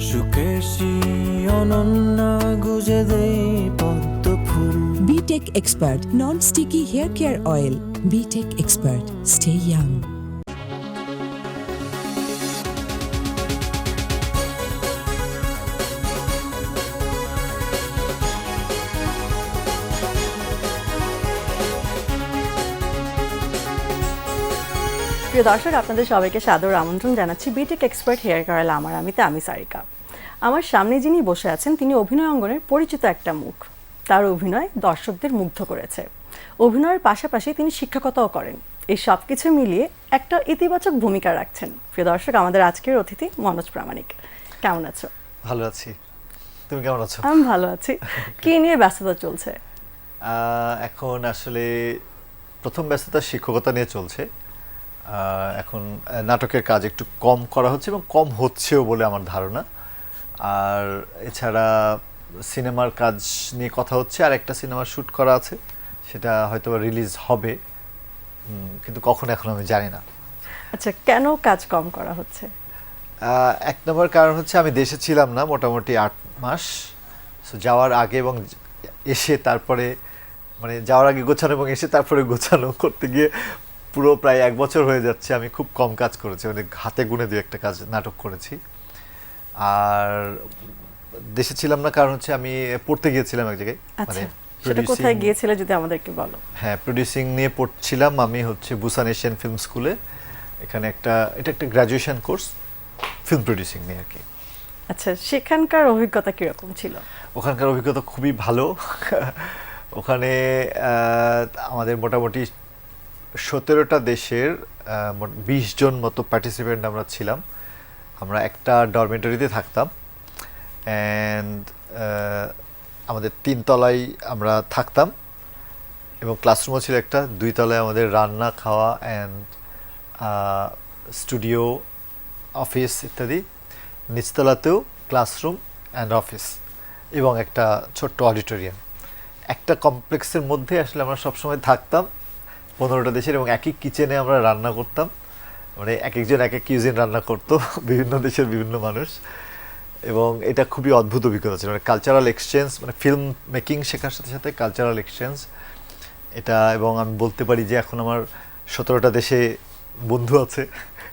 সুকেশী অনন্য গুজে দেই পদ্ম ফুল। BTech Expert Non-Sticky Hair Care Oil. BTech Expert. Stay young. প্রিয় দর্শক, আপনাদের সবাইকে সাদর আমন্ত্রণ জানাচ্ছি বিটেক এক্সপার্ট হেয়ার কেয়ার আমিতে। আমি সারিকা। আমার সামনে যিনি বসে আছেন তিনি অভিনয় অঙ্গনের পরিচিত একটা মুখ। তার অভিনয় দর্শকদের মুগ্ধ করেছে। অভিনয়ের পাশাপাশি তিনি শিক্ষকতাও করেন। এই সব কিছু মিলিয়ে একটা ইতিবাচক ভূমিকা রাখছেন। প্রিয় দর্শক, আমাদের আজকের অতিথি মনোজ প্রামাণিক। কেমন আছো? ভালো আছি, তুমি কেমন আছো? আমি ভালো আছি। কি নিয়ে ব্যস্ততা চলছে? এখন আসলে প্রথম ব্যস্ততা শিক্ষকতা নিয়ে চলছে। এখন নাটকের কাজ একটু কম করা হচ্ছে এবং কম হচ্ছেও বলে আমার ধারণা। আর এছাড়া সিনেমার কাজ নিয়ে কথা হচ্ছে, আর একটা সিনেমা শ্যুট করা আছে, সেটা হয়তো রিলিজ হবে, কিন্তু কখন এখন আমি জানি না। আচ্ছা, কেন কাজ কম করা হচ্ছে? এক নম্বর কারণ হচ্ছে আমি দেশে ছিলাম না মোটামুটি 8 মাস। সো যাওয়ার আগে এবং এসে তারপরে, মানে যাওয়ার আগে গোছানো এবং এসে তারপরে গোছানো করতে গিয়ে পুরো প্রায় 1 বছর হয়ে যাচ্ছে আমি খুব কম কাজ করেছি, মানে হাতে গুনে 2-1টা কাজ নাটক করেছি। আর দেশে ছিলাম না কারণ হচ্ছে আমি পড়তে গিয়েছিলাম এক জায়গায়। মানে সেটা কোথায় গিয়েছিলে যদি আমাদেরকে বলো। হ্যাঁ, প্রোডিউসিং নিয়ে পড়ছিলাম আমি হচ্ছে বুসান এশিয়ান ফিল্ম স্কুলে। এখানে এটা একটা গ্র্যাজুয়েশন কোর্স ফিল্ম প্রোডিউসিং নিয়ে আর কি। আচ্ছা, সেখানকার অভিজ্ঞতা কিরকম ছিল? ওখানকার অভিজ্ঞতা খুবই ভালো। ওখানে আমাদের মোটামুটি 17টা দেশের 20 জন মতো পার্টিসিপেন্ট আমরা ছিলাম। আমরা একটা ডরমেটরিতে থাকতাম অ্যান্ড আমাদের 3 তলায় আমরা থাকতাম এবং ক্লাসরুমও ছিল একটা। 2 তলায় আমাদের রান্না খাওয়া অ্যান্ড স্টুডিও, অফিস ইত্যাদি। নিচতলাতেও ক্লাসরুম অ্যান্ড অফিস এবং একটা ছোট্ট অডিটোরিয়াম। একটা কমপ্লেক্সের মধ্যে আসলে আমরা সবসময় থাকতাম 15টা দেশের, এবং একই কিচেনে আমরা রান্না করতাম। মানে এক একজন এক এক কিউজিন রান্না করতো, বিভিন্ন দেশের বিভিন্ন মানুষ। এবং এটা খুবই অদ্ভুত অভিজ্ঞতা ছিল, মানে কালচারাল এক্সচেঞ্জ, মানে ফিল্ম মেকিং শেখার সাথে সাথে কালচারাল এক্সচেঞ্জ এটা। এবং আমি বলতে পারি যে এখন আমার 17টা দেশে বন্ধু আছে,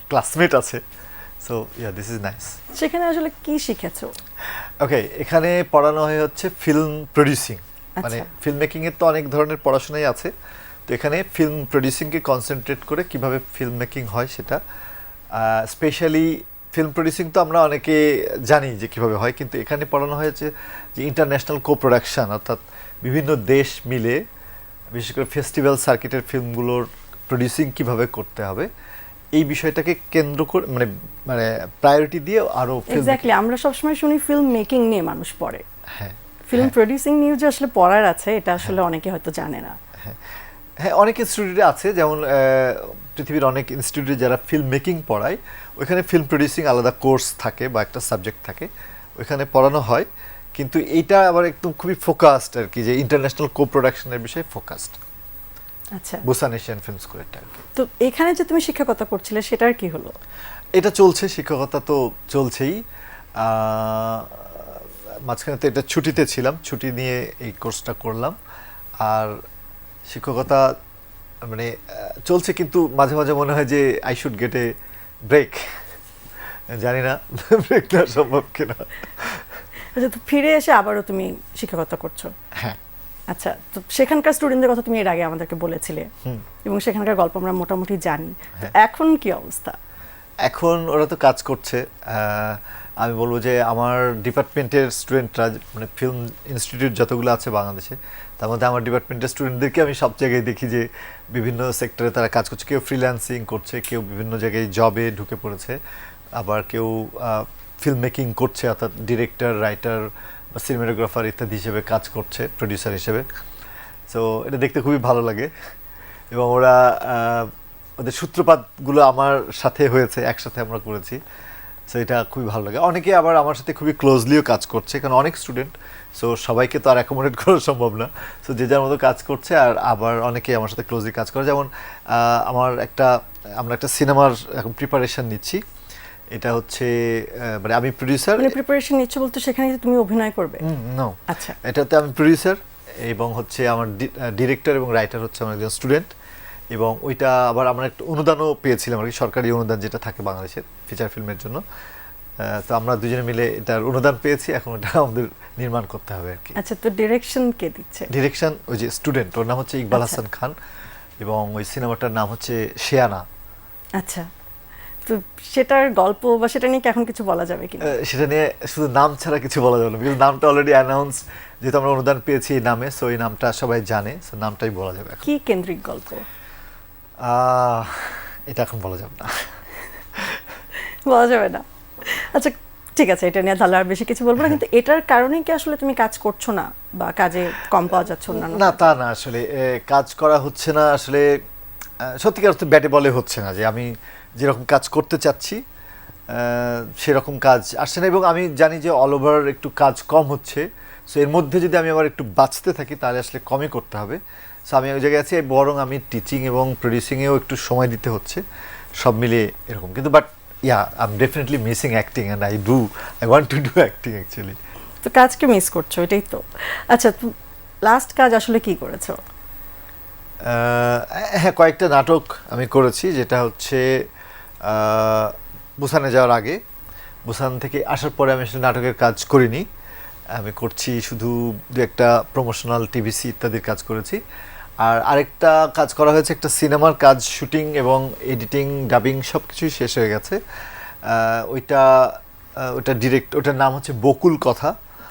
ক্লাসমেট আছে। So yeah, this is nice. সেখানে আসলে কি শিখেছো? ওকে, এখানে পড়ানো হয় হচ্ছে ফিল্ম প্রোডিউসিং। মানে ফিল্ম মেকিং এর তো অনেক ধরনের পড়াশোনাই আছে, তো এখানে ফিল্ম প্রোডিউসিংকে কনসেন্ট্রেট করে কিভাবে ফিল্ম মেকিং হয় সেটা। স্পেশালি ফিল্ম প্রোডিউসিং তো আমরা অনেকে জানি যে কিভাবে হয়, কিন্তু এখানে পড়ানো হয়েছে যে ইন্টারন্যাশনাল কো প্রোডাকশন, অর্থাৎ বিভিন্ন দেশ মিলে বিশেষ করে ফেস্টিভ্যাল সার্কিটের ফিল্মগুলোর প্রোডিউসিং কিভাবে করতে হবে, এই বিষয়টাকে কেন্দ্র করে মানে মানে প্রায়োরিটি দিয়ে আরো। এক্স্যাক্টলি, আমরা সবসময় শুনি ফিল্ম মেকিং নিয়ে মানুষ পড়ে। হ্যাঁ, ফিল্ম প্রোডিউসিং নিয়ে যে আসলে পড়ার আছে এটা আসলে অনেকে হয়তো জানে না। হ্যাঁ, অনেক ইনস্টিটিউটে আছে, যেমন পৃথিবীর অনেক ইনস্টিটিউটে যারা ফিল্ম মেকিং পড়ায় ওইখানে ফিল্ম প্রোডিউসিং আলাদা কোর্স থাকে বা একটা সাবজেক্ট থাকে, ওইখানে পড়ানো হয়। কিন্তু এইটা আবার একদম খুবই ফোকাসড আর কি, যে ইন্টারন্যাশনাল কো প্রোডাকশনের বিষয়ে ফোকাসড। আচ্ছা, বুসান এশিয়ান ফিল্ম স্কুলেরটা আর কি। তো এখানে যে তুমি শিক্ষকতা করছিলে সেটার কি হলো? এটা চলছে, শিক্ষকতা তো চলছেই। মাঝখানে তো এটা ছুটিতে ছিলাম, ছুটি নিয়ে এই কোর্সটা করলাম। আর শিক্ষকতা মানে চলছে, কিন্তু মাঝে মাঝে মনে হয় যে I should get a break. জানি না ব্রেক নেওয়া সম্ভব কিনা। আচ্ছা, তো ফিরে এসে আবারও তুমি শিক্ষকতা করছো? হ্যাঁ। আচ্ছা, তো সেখানকার স্টুডেন্টদের কথা তুমি এর আগে আমাদেরকে বলেছিলে এবং সেখানকার গল্প আমরা মোটামুটি জানি। এখন কি অবস্থা? এখন ওরা তো কাজ করছে। আমি বলবো যে আমার ডিপার্টমেন্টের স্টুডেন্টরা, মানে ফিল্ম ইনস্টিটিউট যতগুলো আছে বাংলাদেশে, তার মধ্যে আমার ডিপার্টমেন্টের স্টুডেন্টদেরকে আমি সব জায়গায় দেখি যে বিভিন্ন সেক্টরে তারা কাজ করছে। কেউ ফ্রিল্যান্সিং করছে, কেউ বিভিন্ন জায়গায় জবে ঢুকে পড়েছে, আবার কেউ ফিল্ম মেকিং করছে, অর্থাৎ ডিরেক্টর, রাইটার বা সিনেমাটোগ্রাফার ইত্যাদি হিসেবে কাজ করছে, প্রডিউসার হিসেবে। সো এটা দেখতে খুবই ভালো লাগে। এবং ওরা ওদের সূত্রপাতগুলো আমার সাথে হয়েছে, একসাথে আমরা করেছি। সো এটা খুবই ভালো লাগে। অনেকে আবার আমার সাথে খুবই ক্লোজলিও কাজ করছে, কারণ অনেক স্টুডেন্ট, সো সবাইকে তো আর অ্যাকোমোডেট করা সম্ভব না। সো যে যার মতো কাজ করছে, আর আবার অনেকে আমার সাথে ক্লোজলি কাজ করে। যেমন আমরা একটা সিনেমার এখন প্রিপারেশন নিচ্ছি। এটা হচ্ছে মানে আমি প্রোডিউসার। মানে প্রিপারেশন নিচ্ছ বলতে সেখানে যে তুমি অভিনয় করবে? নো, আচ্ছা, এটাতে আমি প্রোডিউসার এবং হচ্ছে আমার ডিরেক্টর এবং রাইটার হচ্ছে আমার একজন স্টুডেন্ট, এবং ওইটা আবার আমরা একটা অনুদানও পেয়েছিলাম আর কি, সরকারি অনুদান যেটা থাকে বাংলাদেশের ফিচার ফিল্মের জন্য। তো আমরা দুজনে মিলে এটার অনুদান পেয়েছি, এখন ওটা আমাদের নির্মাণ করতে হবে আর কি। আচ্ছা, তো ডিরেকশন কে দিচ্ছে? ডিরেকশন ওই যে স্টুডেন্ট, ওর নাম হচ্ছে ইকবাল আচ্ছা। হাসান খান, এবং ওই সিনেমাটার নাম হচ্ছে শেয়ানা। আচ্ছা, তো সেটার গল্প বা সেটা নিয়ে কি এখন কিছু বলা যাবে কি? সেটা নিয়ে শুধু নাম ছাড়া কিছু বলা যাবে না, বিকজ নামটা অলরেডি অ্যানাউন্স, যেহেতু আমরা অনুদান পেয়েছি এই নামে, সো এই নামটা সবাই জানে, সো নামটাই বলা যাবে এখন। কি কেন্দ্রিক গল্প? এটা এখন বলা যাবে না। বলা যাবে না? আচ্ছা, ঠিক আছে, এটা নিয়ে তাহলে আর বেশি কিছু বলবো না। কিন্তু এটার কারণে কি আসলে তুমি কাজ করছো না বা কাজে কম পাওয়া যাচ্ছে অন্যান্য? না, তা না, আসলে কাজ করা হচ্ছে না আসলে, সত্যিকার অর্থে ব্যাটে বলে হচ্ছে না, যে আমি যেরকম কাজ করতে চাচ্ছি সেরকম কাজ আসছে না, এবং আমি জানি যে অল ওভার একটু কাজ কম হচ্ছে, সো এর মধ্যে যদি আমি আবার একটু বাঁচতে থাকি তাহলে আসলে কমই করতে হবে। সো আমি ওই জায়গায় আছি, বরং আমি টিচিং এবং প্রডিউসিংয়েও একটু সময় দিতে হচ্ছে, সব মিলিয়ে এরকম। কিন্তু but I am definitely missing acting, and I want to do acting actually. তো কাজকে মিস করছো, এটাই তো। আচ্ছা, লাস্ট কাজ আসলে কি করেছো? হ্যাঁ, কয়েকটা নাটক আমি করেছি, যেটা হচ্ছে বুসানে যাওয়ার আগে। বুসান থেকে আসার পরে আমি আসলে নাটকের কাজ করিনি, আমি করছি শুধু দু একটা প্রমোশনাল টিভিসি ইত্যাদির কাজ করেছি। আর আরেকটা কাজ করা হয়েছে, একটা সিনেমার কাজ, শুটিং এবং এডিটিং, ডাবিং সব কিছুই শেষ হয়ে গেছে। ওটার নাম হচ্ছে বকুল কথা,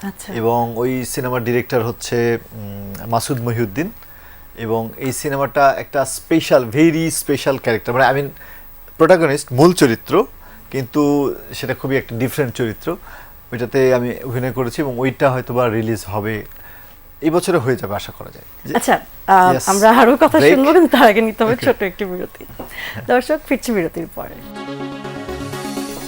আচ্ছা, এবং ওই সিনেমার ডিরেক্টর হচ্ছে মাসুদ মহিউদ্দিন, এবং এই সিনেমাটা একটা স্পেশাল, ভেরি স্পেশাল ক্যারেক্টার, মানে আই মিন প্রোটাগনিস্ট, মূল চরিত্র, কিন্তু সেটা খুবই একটা ডিফারেন্ট চরিত্র। ওইটাতে আমি অভিনয় করেছি, এবং ওইটা হয়তো বা রিলিজ হবে এই বছরে, হয়ে যাবে আশা করা যায়। আচ্ছা, Yes. আমরা আরো কথা Break. শুনবো, কিন্তু তার আগে নিতে হবে Okay. ছোট্ট একটি বিরতি। দর্শক, ফিরছি বিরতির পরে।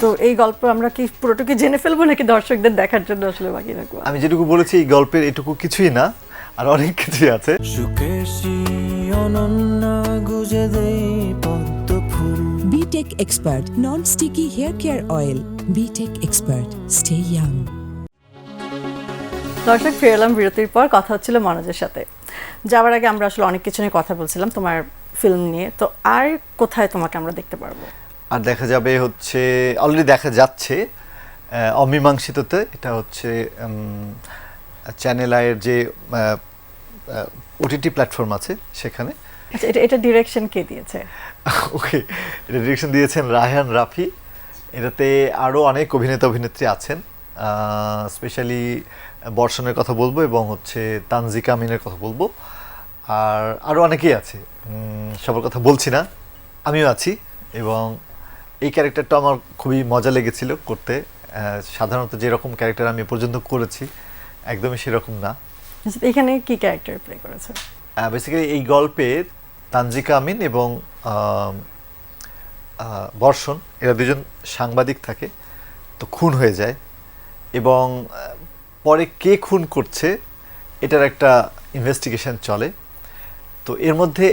তো এই গল্প আমরা কি পুরোটুকু জেনে ফেলবো নাকি দর্শকদের দেখার জন্য আসলে বাকি রাখবো? আমি যেটুকু বলেছি এই গল্পের এটুকু কিছুই না, আর অনেক কিছুই আছে। সুকেশী অনন্যা গুজে দেই পদ্ম ফুল। BTech Expert Non-Sticky Hair Care Oil. BTech Expert. Stay young. দর্শক, ফিরে এলাম বিরতির পর। কথা হচ্ছিল মনোজের সাথে। যাওয়ার আগে আমরা আসলে অনেক কিছু নিয়ে কথা বলছিলাম তোমার ফিল্ম নিয়ে। তো আর কোথায় তোমাকে আমরা দেখতে পারবো? আর দেখা যাবে হচ্ছে, অলরেডি দেখা যাচ্ছে অমীমাংসিততে, এটা হচ্ছে চ্যানেল আইয়ের যে ওটিটি প্ল্যাটফর্ম আছে সেখানে। আচ্ছা, এটা ডিরেকশন কে দিয়েছে? ওকে, এটা ডিরেকশন দিয়েছেন রায়হান রাফি। এটাতে আরও অনেক অভিনেতা অভিনেত্রী আছেন, স্পেশালি বর্ষণের কথা বলবো, এবং হচ্ছে তানজিকা আমিনের কথা বলবো, আর আরও অনেকেই আছে, সবার কথা বলছি না, আমিও আছি। এবং এই ক্যারেক্টারটা আমার খুবই মজা লেগেছিল করতে। সাধারণত যেরকম ক্যারেক্টার আমি এ পর্যন্ত করেছি একদমই সেরকম না। আচ্ছা, এখানে কি ক্যারেক্টার প্লে করেছে? বেসিক্যালি এই গল্পে তানজিকা আমিন এবং বর্ষণ, এরা দুজন সাংবাদিক থাকে, তো খুন হয়ে যায়, এবং পরে কে খুন করছে এটার একটা ইনভেস্টিগেশন চলে। তো এর মধ্যে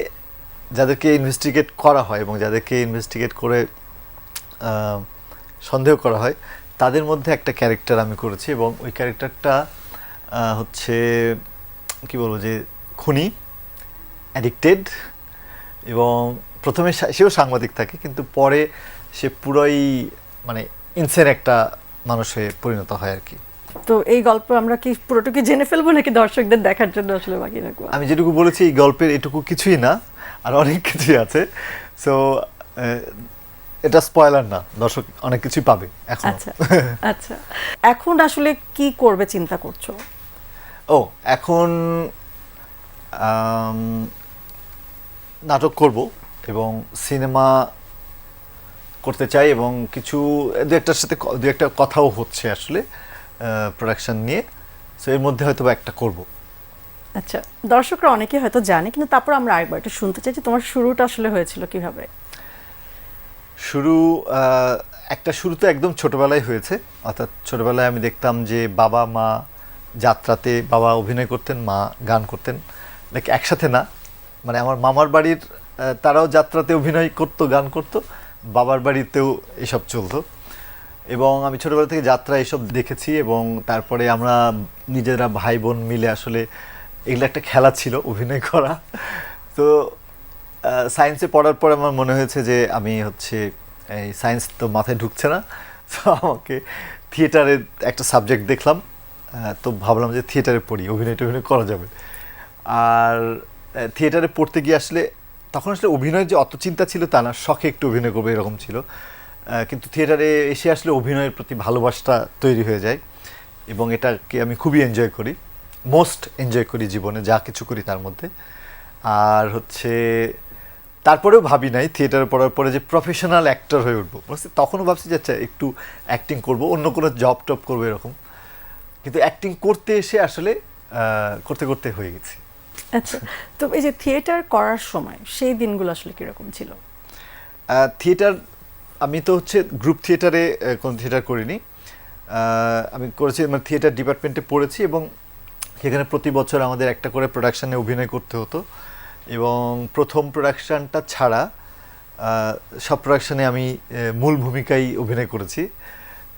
যাদেরকে ইনভেস্টিগেট করা হয় এবং যাদেরকে ইনভেস্টিগেট করে সন্দেহ করা হয়, তাদের মধ্যে একটা ক্যারেক্টার আমি করেছি, এবং ওই ক্যারেক্টারটা হচ্ছে কি বলবো, যে খুনি, অ্যাডিক্টেড, এবং প্রথমে সেও সাংবাদিক থাকে, কিন্তু পরে সে পুরোই মানে ইনসেন একটা মানুষ হয়ে পরিণত হয় আর কি। তো এই গল্প আমরা কি পুরোটুকু জেনে ফেলবো নাকি দর্শকদের দেখার জন্য আসলে বাকি রাখবো? আমি যেটুকু বলেছি এই গল্পের এটুকু কিছুই না, আর অনেক কিছুই আছে, সো এটা স্পয়লার না, দর্শক অনেক কিছুই পাবে এখন। আচ্ছা আচ্ছা, এখন আসলে কি করবে চিন্তা করছো? এখন নাটক করব এবং সিনেমা করতে চাই, এবং কিছু দু একটা কথাও হচ্ছে আসলে প্রোডাকশন নিয়ে, সো এর মধ্যে হয়তো একটা করব। আচ্ছা, দর্শকরা অনেকে হয়তো জানে, কিন্তু তারপর আমরা আরেকবার একটু শুনতে চাই যে তোমার শুরুটা আসলে হয়েছিল কিভাবে? শুরু তো একদম ছোটবেলায় হয়েছে, অর্থাৎ ছোটবেলায় আমি দেখতাম যে বাবা মা যাত্রাতে, বাবা অভিনয় করতেন, মা গান করতেন, লাইক একসাথে না, মানে আমার মামার বাড়ির তারাও যাত্রাতে অভিনয় করতো, গান করতো, বাবার বাড়িতেও এসব চলতো। এবং আমি ছোটবেলা থেকে যাত্রা এসব দেখেছি এবং তারপরে আমরা নিজেরা ভাই বোন মিলে আসলে এগুলো একটা খেলা ছিল অভিনয় করা। তো সায়েন্সে পড়ার পর আমার মনে হয়েছে যে আমি হচ্ছে এই সায়েন্স তো মাথায় ঢুকছে না, তো আমাকে থিয়েটারের একটা সাবজেক্ট দেখলাম, তো ভাবলাম যে থিয়েটারে পড়ি, অভিনয় করা যাবে। আর থিয়েটারে পড়তে গিয়ে আসলে তখন আসলে অভিনয়ের যে অত চিন্তা ছিল তা না, শখে একটু অভিনয় করবো এরকম ছিল। কিন্তু থিয়েটারে এসে আসলে অভিনয়ের প্রতি ভালোবাসাটা তৈরি হয়ে যায় এবং এটাকে আমি খুবই এনজয় করি, মোস্ট এনজয় করি জীবনে যা কিছু করি তার মধ্যে। আর হচ্ছে তারপরেও ভাবি নাই থিয়েটারে পড়ার পরে যে প্রফেশনাল অ্যাক্টর হয়ে উঠবো, তখনও ভাবছি যে আচ্ছা একটু অ্যাক্টিং করবো, অন্য কোনো জব টব করবো এরকম। কিন্তু অ্যাক্টিং করতে এসে আসলে করতে করতে হয়ে গেছি। আচ্ছা, তো এই যে থিয়েটার করার সময় সেই দিনগুলো আসলে কিরকম ছিল? থিয়েটার আমি তো হচ্ছে গ্রুপ থিয়েটারে কোনো থিয়েটার করিনি, আমি করেছি মানে থিয়েটার ডিপার্টমেন্টে পড়েছি এবং সেখানে প্রতি বছর আমাদের একটা করে প্রোডাকশানে অভিনয় করতে হতো এবং প্রথম প্রোডাকশানটা ছাড়া সব প্রোডাকশানে আমি মূল ভূমিকায় অভিনয় করেছি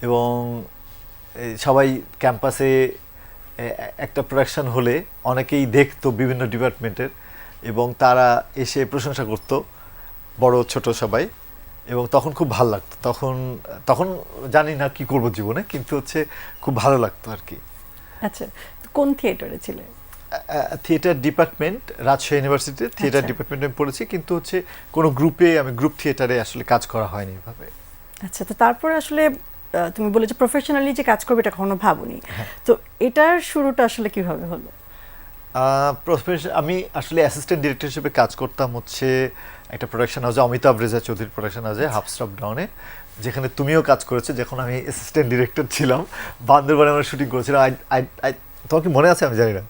এবং সবাই ক্যাম্পাসে একটা প্রোডাকশান হলে অনেকেই দেখতো বিভিন্ন ডিপার্টমেন্টের এবং তারা এসে প্রশংসা করতো, বড় ছোট সবাই, এবং তখন খুব ভালো লাগতো। তখন জানি না কি করব জীবনে, কিন্তু হচ্ছে খুব ভালো লাগতো আর কি। আচ্ছা, কোন থিয়েটারে ছিলে? থিয়েটার ডিপার্টমেন্ট, রাজশাহী ইউনিভার্সিটিতে থিয়েটার ডিপার্টমেন্টে আমি পড়েছি, কিন্তু হচ্ছে কোনো গ্রুপে আমি গ্রুপ থিয়েটারে আসলে কাজ করা হয়নি এভাবে। আচ্ছা, তো তারপরে আসলে তুমি বলে যে প্রফেশনালি যে কাজ করবে এটা কখনো ভাবুনি, তো এটার শুরুটা আসলে কিভাবে হলো? আমি আসলে অ্যাসিস্ট্যান্ট ডিরেক্টর হিসেবে কাজ করতাম হচ্ছে একটা প্রোডাকশন হাউসে, অমিতাভ রেজা চৌধুরীর প্রোডাকশন হাউসে, হাফস্টাফ ডাউনে, যেখানে তুমিও কাজ করেছো যখন আমি অ্যাসিস্ট্যান্ট ডিরেক্টর ছিলাম। বান্দরবানে আমরা শুটিং করেছিলাম। তোমার কি মনে আছে আমি জানি না,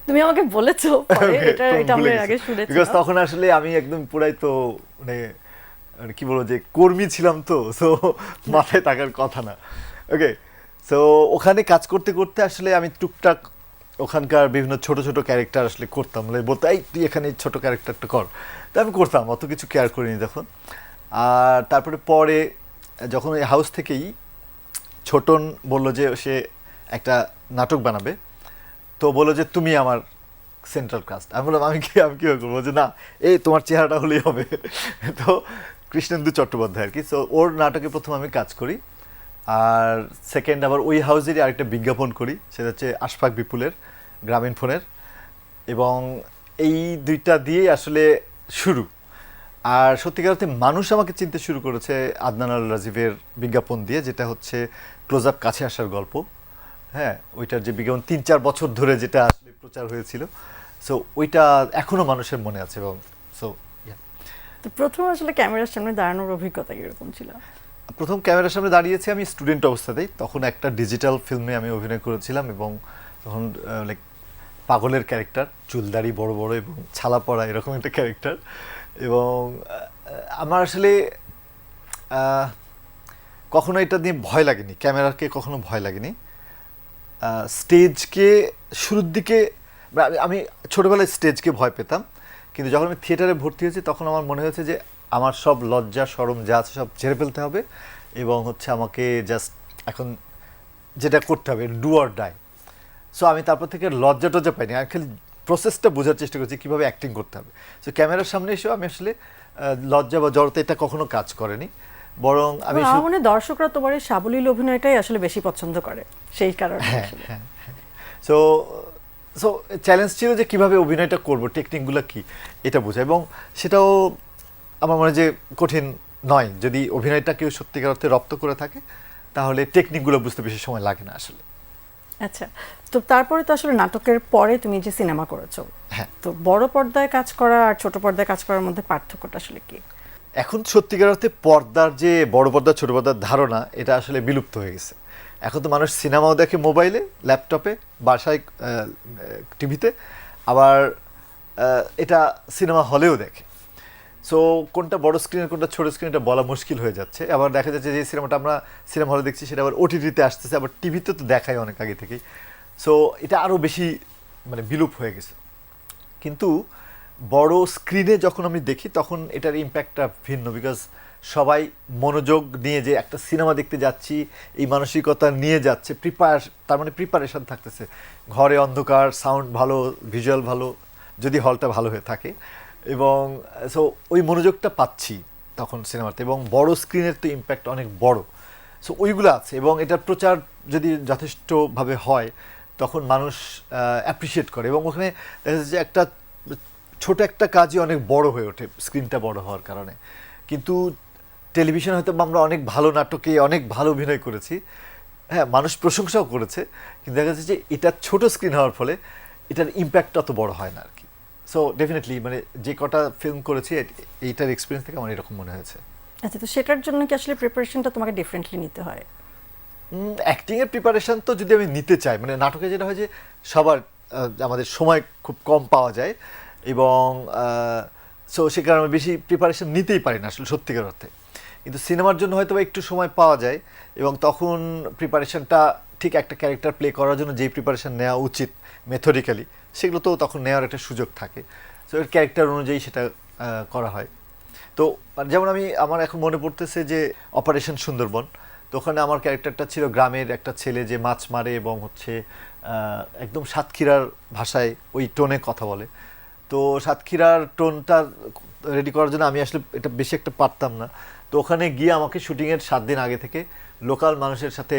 তুমি আমাকে বলেছো পরে, এটা আমরা আগে শুনেছি। বিকজ তখন আসলে আমি একদম পুরাই তো মানে কি বলবো যে কর্মী ছিলাম, তো সো মাথায় থাকার কথা না। ওকে, সো ওখানে কাজ করতে করতে আসলে আমি টুকটাক ওখানকার বিভিন্ন ছোট ছোট ক্যারেক্টার আসলে করতাম, মানে বলতো এই তুই এখানে ছোট ক্যারেক্টারটা কর, তো আমি করতাম, অত কিছু কেয়ার করিনি তখন। আর তারপরে পরে যখন ওই হাউস থেকেই ছোটন বলল যে সে একটা নাটক বানাবে, তো বললো যে তুমি আমার সেন্ট্রাল কাস্ট। আমি বললাম আমি কীভাবে করবো, যে না এই তোমার চেহারাটা হলেই হবে। তো কৃষ্ণেন্দু চট্টোপাধ্যায় আর কি, সো ওর নাটকে প্রথম আমি কাজ করি, আর সেকেন্ড আবার ওই হাউসেরই আরেকটা বিজ্ঞাপন করি, সেটা হচ্ছে আশফাক বিপুলের গ্রামীণ ফোনের, এবং এই দুইটা দিয়েই আসলে শুরু। আর সত্যিকার অর্থে মানুষ আমাকে চিনতে শুরু করেছে আদনান আল রাজীবের বিজ্ঞাপন দিয়ে, যেটা হচ্ছে ক্লোজ আপ কাছে আসার গল্প। হ্যাঁ, ওইটার যে বিজ্ঞাপন 3-4 বছর ধরে যেটা আসলে প্রচার হয়েছিল, সো ওইটা এখনও মানুষের মনে আছে। এবং সো তো প্রথম আসলে ক্যামেরার সামনে দাঁড়ানোর অভিজ্ঞতা কিরকম ছিল? প্রথম ক্যামেরার সামনে দাঁড়িয়েছি আমি স্টুডেন্ট অবস্থাতেই, তখন একটা ডিজিটাল ফিল্মে আমি অভিনয় করেছিলাম এবং তখন লাইক পাগলের ক্যারেক্টার, চুলদাড়ি বড় বড় এবং ছালা পড়া এরকম একটা ক্যারেক্টার। এবং আমার আসলে কখনো এটা নিয়ে ভয় লাগেনি, ক্যামেরাকে কখনো ভয় লাগেনি। স্টেজকে শুরুর দিকে আমি ছোটোবেলায় স্টেজকে ভয় পেতাম, কিন্তু যখন আমি থিয়েটারে ভর্তি হয়েছি তখন আমার মনে হয়েছে যে আমার সব লজ্জা শরম যা আছে সব ছেড়ে ফেলতে হবে এবং হচ্ছে আমাকে জাস্ট এখন যেটা করতে হবে, ডু অর ডাই। সো আমি তারপর থেকে লজ্জা টজ্জা পাইনি, আমি খালি প্রসেসটা বোঝার চেষ্টা করছি কীভাবে অ্যাক্টিং করতে হবে। সো ক্যামেরার সামনে এসেও আমি আসলে লজ্জা বা জড়তা এটা কখনো কাজ করেনি, বরং আমি মানে দর্শকরা তোমার এই সাবলীল অভিনয়টাই আসলে বেশি পছন্দ করে সেই কারণে। হ্যাঁ, সো সো চ্যালেঞ্জ ছিল যে কীভাবে অভিনয়টা করবো, টেকনিকগুলো কী এটা বোঝা, এবং সেটাও আমার মনে হয় যে কঠিন নয়। যদি অভিনয়টা কেউ সত্যিকার অর্থে রপ্ত করে থাকে তাহলে টেকনিকগুলো বুঝতে বেশি সময় লাগে না আসলে। আচ্ছা, তো তারপরে তো আসলে নাটকের পরে তুমি যে সিনেমা করেছো, হ্যাঁ, তো বড় পর্দায় কাজ করা আর ছোট পর্দায় কাজ করার মধ্যে পার্থক্যটা আসলে কি? এখন সত্যিকার অর্থে পর্দার যে বড় পর্দা ছোট পর্দার ধারণা এটা আসলে বিলুপ্ত হয়ে গেছে। এখন তো মানুষ সিনেমাও দেখে মোবাইলে, ল্যাপটপে, বাসায়, টিভিতে, আবার এটা সিনেমা হলেও দেখে। সো কোনটা বড় স্ক্রিনের কোনটা ছোট স্ক্রিন এটা বলা মুশকিল হয়ে যাচ্ছে। আবার দেখা যাচ্ছে যে সিনেমাটা আমরা সিনেমা হলে দেখছি সেটা আবার ওটিটিতে আসতেছে, আবার টিভিতে তো দেখাই অনেক আগে থেকেই। সো এটা আরও বেশি মানে বিলুপ হয়ে গেছে। কিন্তু বড় স্ক্রিনে যখন আমি দেখি তখন এটার ইম্প্যাক্টটা ভিন্ন, বিকজ সবাই মনোযোগ নিয়ে যে একটা সিনেমা দেখতে যাচ্ছি এই মানসিকতা নিয়ে যাচ্ছে, তার মানে প্রিপারেশন থাকতেছে, ঘরে অন্ধকার, সাউন্ড ভালো, ভিজুয়াল ভালো, যদি হলটা ভালো হয়ে থাকে, এবং সো ওই মনোযোগটা পাচ্ছি তখন সিনেমাতে, এবং বড় স্ক্রিনের তো ইম্প্যাক্ট অনেক বড়। সো ওইগুলো আছে, এবং এটার প্রচার যদি যথেষ্টভাবে হয় তখন মানুষ অ্যাপ্রিসিয়েট করে, এবং ওখানে দেখা যাচ্ছে যে একটা ছোট একটা কাজই অনেক বড় হয়ে ওঠে স্ক্রিনটা বড় হওয়ার কারণে। কিন্তু টেলিভিশন হয়তো আমরা অনেক ভালো নাটকে অনেক ভালো অভিনয় করেছি, হ্যাঁ মানুষ প্রশংসাও করেছে, কিন্তু দেখা যাচ্ছে যে এটা ছোট স্ক্রিন হওয়ার ফলে এটার ইম্প্যাক্ট অত বড় হয় না আর কি। সো ডেফিনেটলি মানে যে কটা ফিল্ম করেছি এইটার এক্সপিরিয়েন্স থেকে আমার এরকম মনে হয়েছে। আচ্ছা, তো সেটার জন্য কি আসলে প্রিপারেশনটা তোমাকে ডিফারেন্টলি নিতে হয়? অ্যাক্টিংয়ের প্রিপারেশন তো যদি আমি নিতে চাই, মানে নাটকে যেটা হয় যে সবার আমাদের সময় খুব কম পাওয়া যায়, এবং সো সে কারণে বেশি প্রিপারেশন নিতেই পারি না আসলে সত্যিকার অর্থে। কিন্তু সিনেমার জন্য হয়তো একটু সময় পাওয়া যায়, এবং তখন প্রিপারেশনটা ঠিক একটা ক্যারেক্টার প্লে করার জন্য যেই প্রিপারেশন নেওয়া উচিত মেথডিক্যালি, সেগুলো তো তখন নেওয়ার একটা সুযোগ থাকে। সো এর ক্যারেক্টার অনুযায়ী সেটা করা হয়। তো যেমন আমার এখন মনে পড়তেছে যে অপারেশন সুন্দরবন, তো ওখানে আমার ক্যারেক্টারটা ছিল গ্রামের একটা ছেলে যে মাছ মারে এবং হচ্ছে একদম সাতক্ষীরার ভাষায় ওই টোনে কথা বলে। তো সাতক্ষীরার টোনটা রেডি করার জন্য আমি আসলে এটা বেশি একটা পারতাম না। তো ওখানে গিয়ে আমাকে শুটিংয়ের 7 দিন আগে থেকে লোকাল মানুষের সাথে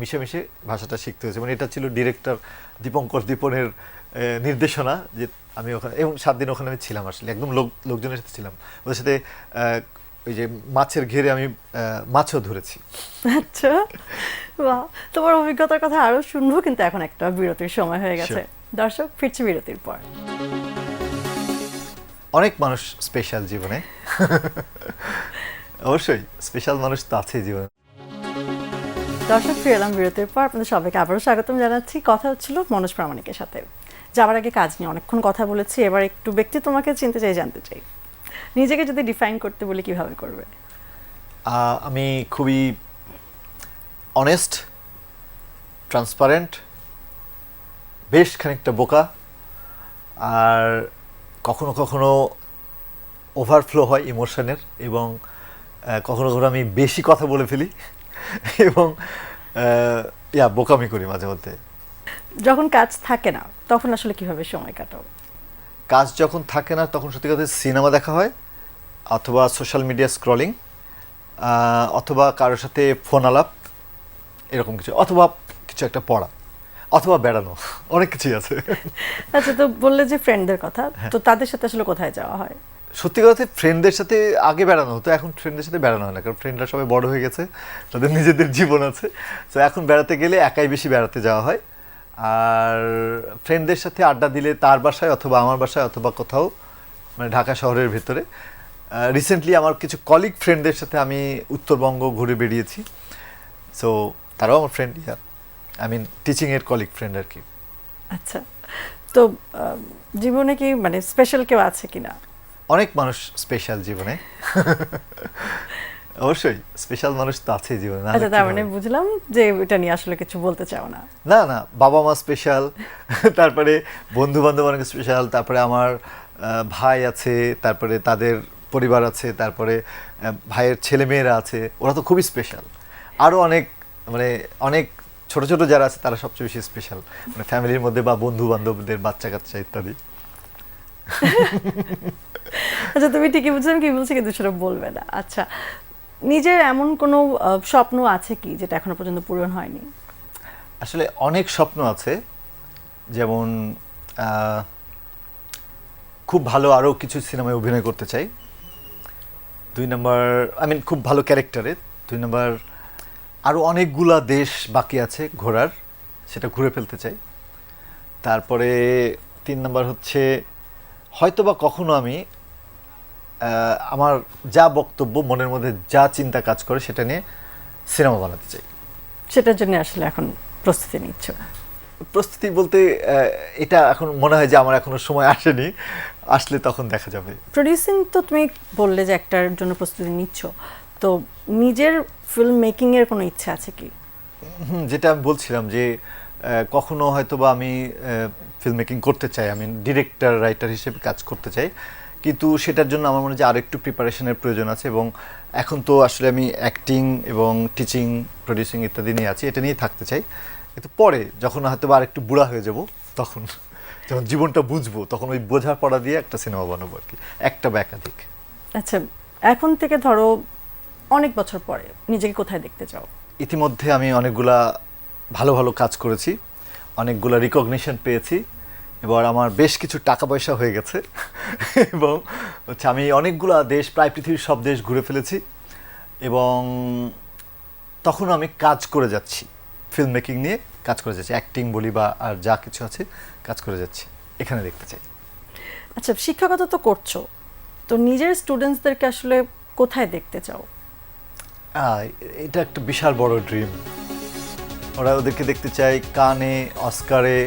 মিশে ভাষাটা শিখতে হয়েছে। মানে এটা ছিল ডিরেক্টর দীপঙ্কর দীপনের নির্দেশনা, যে আমি ওখানে, এবং 7 দিন ওখানে আমি ছিলাম আসলে, একদম লোকজনের সাথে ছিলাম, ওদের সাথে ওই যে মাছের ঘেরে আমি মাছও ধরেছি। আচ্ছা, বাহ, তোমার অভিজ্ঞতার কথা আরো শুনবো, কিন্তু এখন একটা বিরতির সময় হয়ে গেছে। দর্শক, ফিরছি বিরতির পর। অনেক মানুষ স্পেশাল জীবনে, অবশ্যই স্পেশাল মানুষ তো আছে জীবনে। দর্শক, ফিরে এলাম বিরতির পর। আপনাদের সবাইকে আবারও স্বাগতম জানাচ্ছি। কথা হচ্ছিল মনোজ প্রামাণিকের সাথে। যাওয়ার আগে কাজ নিয়ে অনেকক্ষণ কথা বলেছি, এবার একটু ব্যক্তি তোমাকে চিনতে চাই, জানতে চাই, নিজেকে যদি ডিফাইন করতে বলি কিভাবে করবে? আমি খুবই অনেস্ট, ট্রান্সপারেন্ট, বেশ খানিকটা বোকা, আর কখনো কখনো ওভারফ্লো হয় ইমোশনের, এবং কখনো কখনো আমি বেশি কথা বলে ফেলি, এবং বোকামি করি মাঝে মধ্যে। যখন কাজ থাকে না তখন আসলে কিভাবে সময় কাটাও? কাজ যখন থাকে না তখন সত্যি কথা সিনেমা দেখা হয়, অথবা সোশ্যাল মিডিয়া স্ক্রলিং, অথবা কারোর সাথে ফোন আলাপ, এরকম কিছু, অথবা কিছু একটা পড়া, অথবা বেড়ানো, অনেক কিছুই আছে। আচ্ছা, তো বললে যে ফ্রেন্ডদের কথা, তো তাদের সাথে আসলে কোথায় যাওয়া হয়? সত্যি কথা ফ্রেন্ডদের সাথে আগে বেড়ানো হতো, এখন ফ্রেন্ডদের সাথে বেড়ানো হয় না, কারণ ফ্রেন্ডরা সবাই বড় হয়ে গেছে, তাদের নিজেদের জীবন আছে। তো এখন বেড়াতে গেলে একাই বেশি বেড়াতে যাওয়া হয়, আর ফ্রেন্ডদের সাথে আড্ডা দিলে তার বাসায় অথবা আমার বাসায় অথবা কোথাও, মানে ঢাকা শহরের ভেতরে। রিসেন্টলি আমার কিছু কলিগ ফ্রেন্ডদের সাথে আমি উত্তরবঙ্গ ঘুরে বেরিয়েছি। সো তারাও আমার ফ্রেন্ড, আই মিন টিচিংয়ের কলিগ ফ্রেন্ড আর কি। আচ্ছা, তো জীবনে কি মানে স্পেশাল কেউ আছে কিনা? অনেক মানুষ স্পেশাল জীবনে, অবশ্যই স্পেশাল মানুষ তো আছে জীবনে। আচ্ছা, তার মানে বুঝলাম যে এটা নিয়ে আসলে কিছু বলতে চাও না। না না, বাবা মা স্পেশাল, তারপরে বন্ধু বান্ধব অনেক স্পেশাল, তারপরে আমার ভাই আছে, তারপরে তাদের পরিবার আছে, তারপরে ভাইয়ের ছেলে মেয়েরা আছে, ওরা তো খুবই স্পেশাল। আরও অনেক, মানে অনেক ছোট ছোট যারা আছে তারা সবচেয়ে বেশি স্পেশাল, মানে ফ্যামিলির মধ্যে বা বন্ধু বান্ধবদের বাচ্চা কাচ্চা ইত্যাদি। আচ্ছা, তুমি ঠিকই বুঝছো কি বলছি, কিন্তু সেটা বলবে না। আচ্ছা, নিজের এমন কোনো স্বপ্ন আছে কি যেটা এখনো পর্যন্ত পূরণ হয়নি? আসলে অনেক স্বপ্ন আছে, যেমন খুব ভালো আরও কিছু সিনেমায় অভিনয় করতে চাই। 2 নম্বর, আই মিন খুব ভালো ক্যারেক্টারে। 2 নম্বর, আরও অনেকগুলা দেশ বাকি আছে ঘোরার, সেটা ঘুরে ফেলতে চাই। তারপরে 3 নম্বর হচ্ছে হয়তোবা কখনো আমি আমার যা বক্তব্য, মনের মধ্যে যা চিন্তা কাজ করে সেটা নিয়ে সিনেমা বানাতে চাই। সেটার জন্য আসলে এখন প্রস্তুতি নিচ্ছ? প্রস্তুতি বলতে এটা এখন মনে হয় যে আমার এখনো সময় আসেনি, আসলে তখন দেখা যাবে। প্রডিউসিং তো তুমি বললে যে একটার জন্য প্রস্তুতি নিচ্ছ, তো নিজের ফিল্ম মেকিং এর কোনো ইচ্ছা আছে কি? যেটা আমি বলছিলাম যে কখনো হয়তো বা আমি ফিল্ম মেকিং করতে চাই, আমি ডিরেক্টর রাইটার হিসেবে কাজ করতে চাই, কিন্তু সেটার জন্য আমার মনে হয় যে আরেকটু প্রিপারেশনের প্রয়োজন আছে, এবং এখন তো আসলে আমি অ্যাক্টিং এবং টিচিং, প্রডিউসিং ইত্যাদি নিয়ে আছি, এটা নিয়ে থাকতে চাই। কিন্তু পরে যখন হয়তো বা আরেকটু বুড়া হয়ে যাব, তখন যখন জীবনটা বুঝবো, তখন ওই বোঝার পড়া দিয়ে একটা সিনেমা বানাবো আর কি, একটা বা একাধিক। আচ্ছা, এখন থেকে ধরো অনেক বছর পরে নিজেকে কোথায় দেখতে চাও? ইতিমধ্যে আমি অনেকগুলা ভালো ভালো কাজ করেছি, অনেকগুলা রিকগনিশন পেয়েছি, এবার আমার বেশ কিছু টাকা পয়সা হয়ে গেছে এবং হচ্ছে আমি অনেকগুলা দেশ, প্রায় পৃথিবীর সব দেশ ঘুরে ফেলেছি, এবং তখন আমি কাজ করে যাচ্ছি, ফিল্ম মেকিং নিয়ে কাজ করে যাচ্ছি, অ্যাক্টিং বলি বা আর যা কিছু আছে কাজ করে যাচ্ছি, এখানে দেখতে চাই। আচ্ছা, শিক্ষকতা তো করছো, তো নিজের স্টুডেন্টসদেরকে আসলে কোথায় দেখতে চাও? এটা একটা বিশাল বড় ড্রিম। ওদেরকে দেখতে চাই কানে, অস্কারে,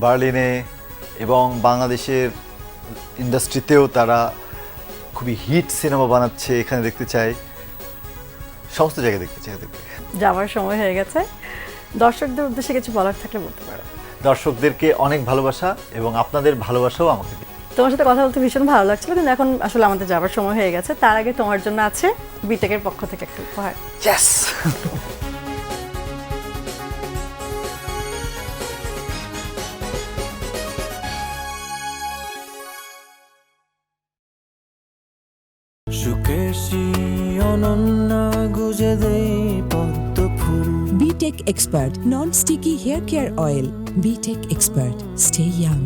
বার্লিনে, এবং বাংলাদেশের ইন্ডাস্ট্রিতেও তারা খুবই হিট সিনেমা বানাচ্ছে, এখানে দেখতে চাই, সমস্ত জায়গায় দেখতে চাই ওদেরকে। যাওয়ার সময় হয়ে গেছে, দর্শকদের উদ্দেশ্যে কিছু বলার থাকলে বলতে পারো। দর্শকদেরকে অনেক ভালোবাসা, এবং আপনাদের ভালোবাসাও আমাকে দিন। তোমার সাথে কথা বলতে ভীষণ ভালো লাগছিল, কিন্তু এখন আসলে আমাদের যাওয়ার সময় হয়ে গেছে। তার আগে তোমার জন্য আছে বিটেকের পক্ষ থেকে একটা উপহার। ইয়েস। সুকেশী অনন্যা গুজে দেই পদ্ম ফুল। BTech Expert Non-Sticky Hair Care Oil. BTech Expert. Stay young.